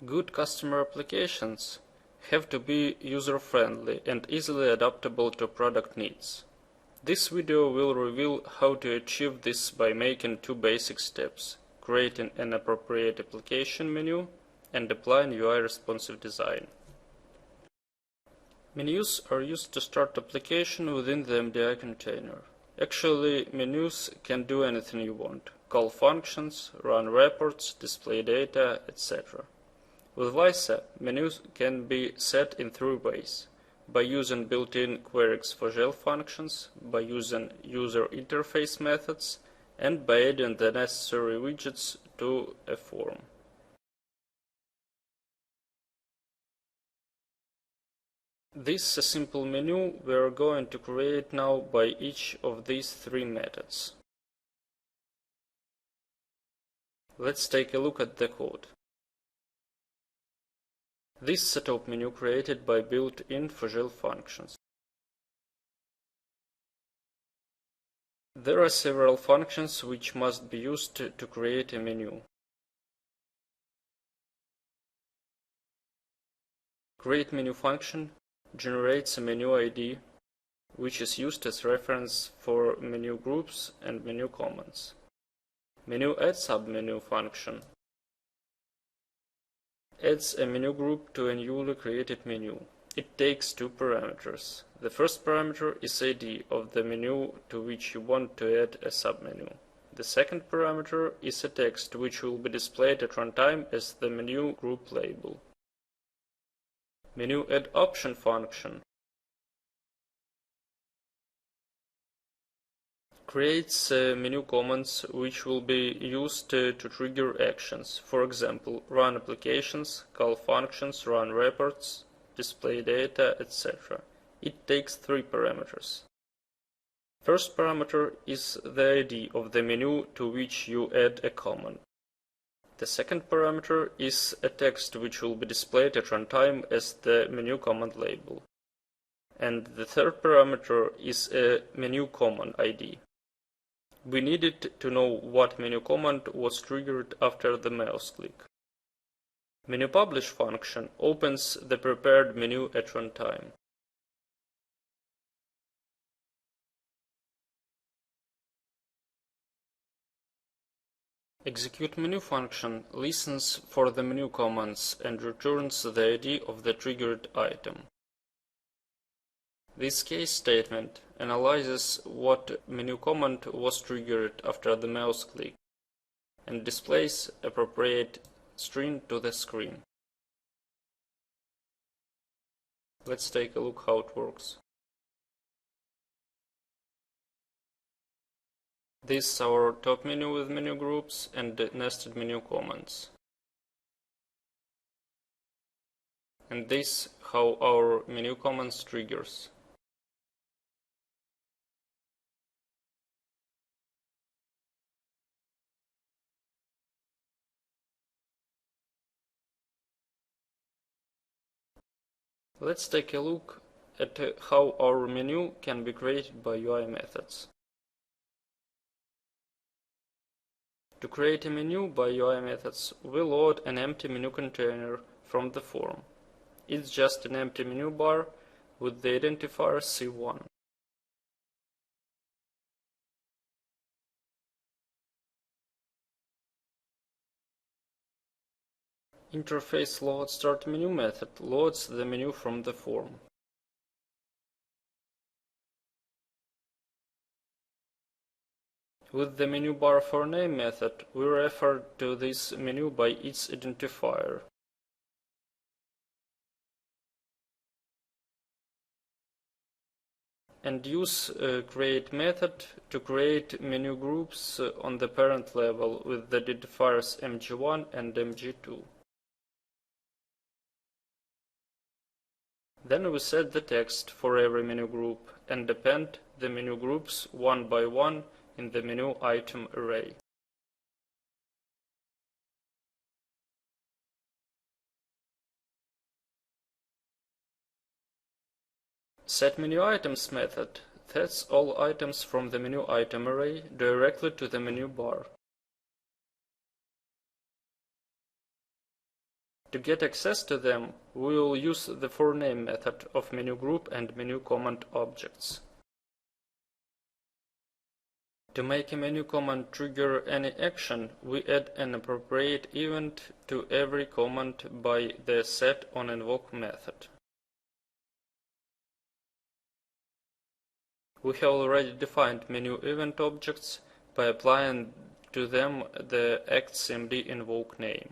Good customer applications have to be user-friendly and easily adaptable to product needs. This video will reveal how to achieve this by making two basic steps: creating an appropriate application menu and applying UI responsive design. Menus are used to start application within the MDI container. Actually, menus can do anything you want: call functions, run reports, display data, etc. With Vysa, menus can be set in three ways: by using built-in queries for shell functions, by using user interface methods, and by adding the necessary widgets to a form. This is a simple menu we are going to create now by each of these three methods. Let's take a look at the code. This setup menu created by built-in for shell functions. There are several functions which must be used to create a menu. Create menu function generates a menu ID, which is used as reference for menu groups and menu commands. Menu add submenu function adds a menu group to a newly created menu. It takes two parameters. The first parameter is ID of the menu to which you want to add a submenu. The second parameter is a text which will be displayed at runtime as the menu group label. Menu add option function creates menu commands which will be used to trigger actions. For example, run applications, call functions, run reports, display data, etc. It takes three parameters. First parameter is the ID of the menu to which you add a command. The second parameter is a text which will be displayed at runtime as the menu command label. And the third parameter is a menu command ID. We needed to know what menu command was triggered after the mouse click. Menu publish function opens the prepared menu at runtime. Execute menu function listens for the menu commands and returns the ID of the triggered item. This case statement analyzes what menu command was triggered after the mouse click and displays appropriate string to the screen. Let's take a look how it works. This is our top menu with menu groups and nested menu commands. And this how our menu commands triggers. Let's take a look at how our menu can be created by UI methods. To create a menu by UI methods, we load an empty menu container from the form. It's just an empty menu bar with the identifier C1. Interface load start menu method loads the menu from the form. With the menu bar for name method, we refer to this menu by its identifier. And use create method to create menu groups on the parent level with the identifiers mg1 and mg2. Then we set the text for every menu group and append the menu groups one by one in the menu item array. SetMenuItems method sets all items from the menu item array directly to the menu bar. To get access to them, we will use the forName method of menu group and menu command objects. To make a menu command trigger any action, we add an appropriate event to every command by the setOnInvoke method. We have already defined menu event objects by applying to them the ActCMD invoke name.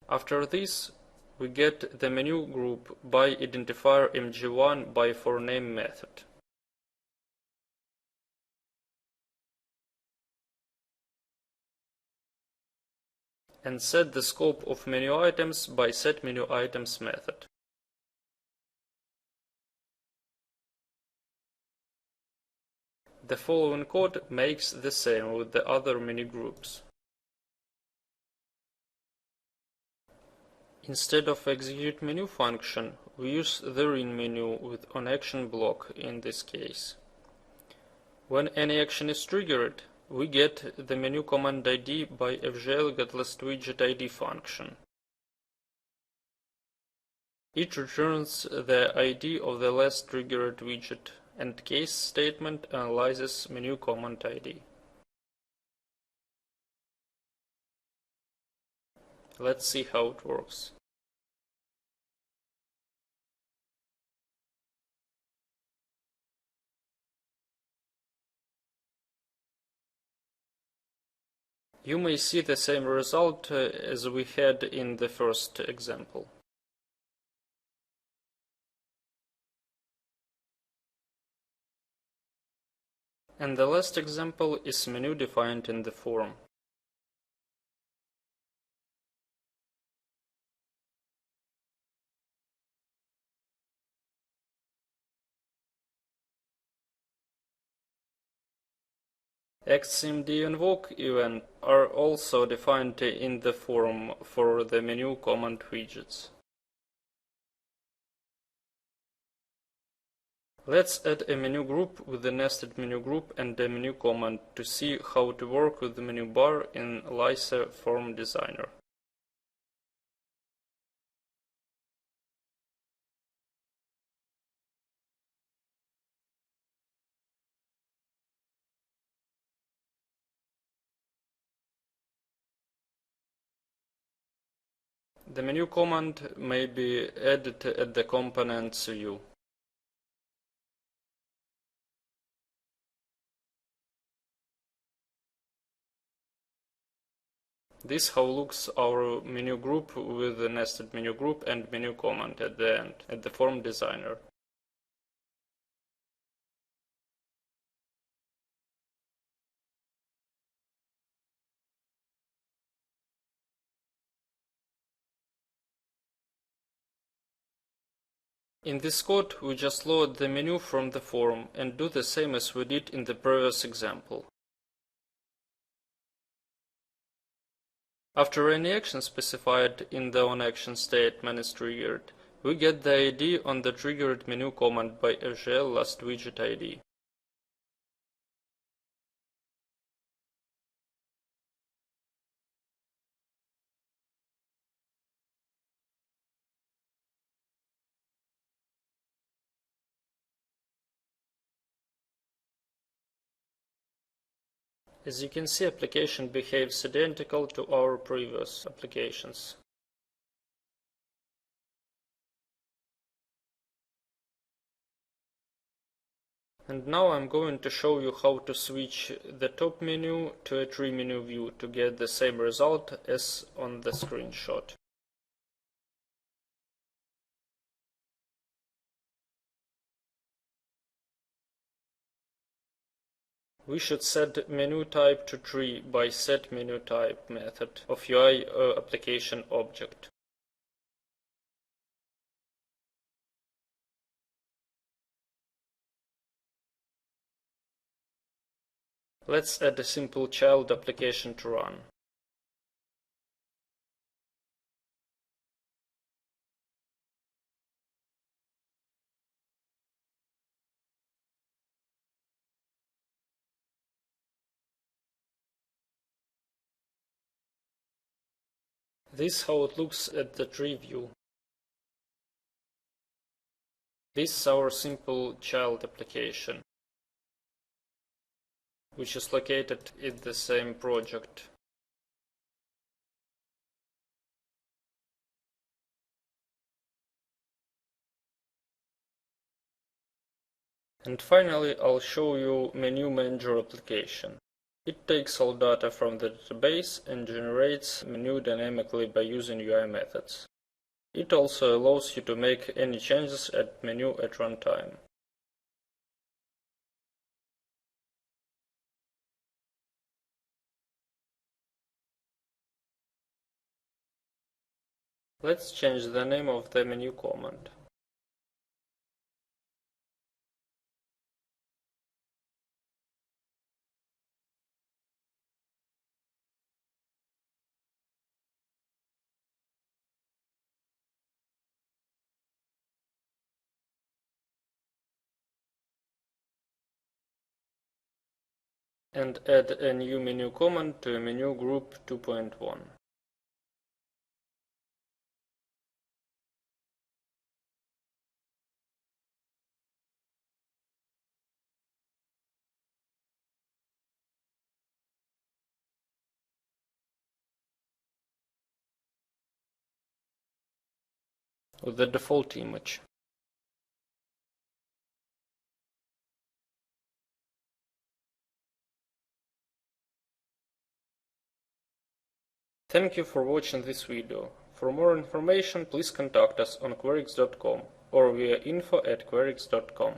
After this, we get the menu group by identifier mg1 by forName method. And set the scope of menu items by setMenuItems method. The following code makes the same with the other menu groups. Instead of execute menu function, we use the ring menu with onAction block in this case. When any action is triggered, we get the menu command ID by fglGetLastWidgetID function. It returns the ID of the last triggered widget, and case statement analyzes menu command ID. Let's see how it works. You may see the same result as we had in the first example. And the last example is menu defined in the form. ActCMD invoke event are also defined in the form for the menu command widgets. Let's add a menu group with a nested menu group and a menu command to see how to work with the menu bar in Lysa Form Designer. The menu command may be added at the components view. This how looks our menu group with the nested menu group and menu command at the end, at the Form Designer. In this code, we just load the menu from the form and do the same as we did in the previous example. After any action specified in the onAction statement is triggered, we get the ID on the triggered menu command by fglLastWidgetID. As you can see, application behaves identical to our previous applications. And now I'm going to show you how to switch the top menu to a tree menu view to get the same result as on the screenshot. We should set menu type to tree by setMenuType method of UI application object. Let's add a simple child application to run. This is how it looks at the tree view. This is our simple child application, which is located in the same project. And finally, I'll show you Menu Manager application. It takes all data from the database and generates menu dynamically by using UI methods. It also allows you to make any changes at menu at runtime. Let's change the name of the menu command. And add a new menu command to menu group 2.1. With the default image. Thank you for watching this video. For more information, please contact us on queryx.com or via info@queryx.com.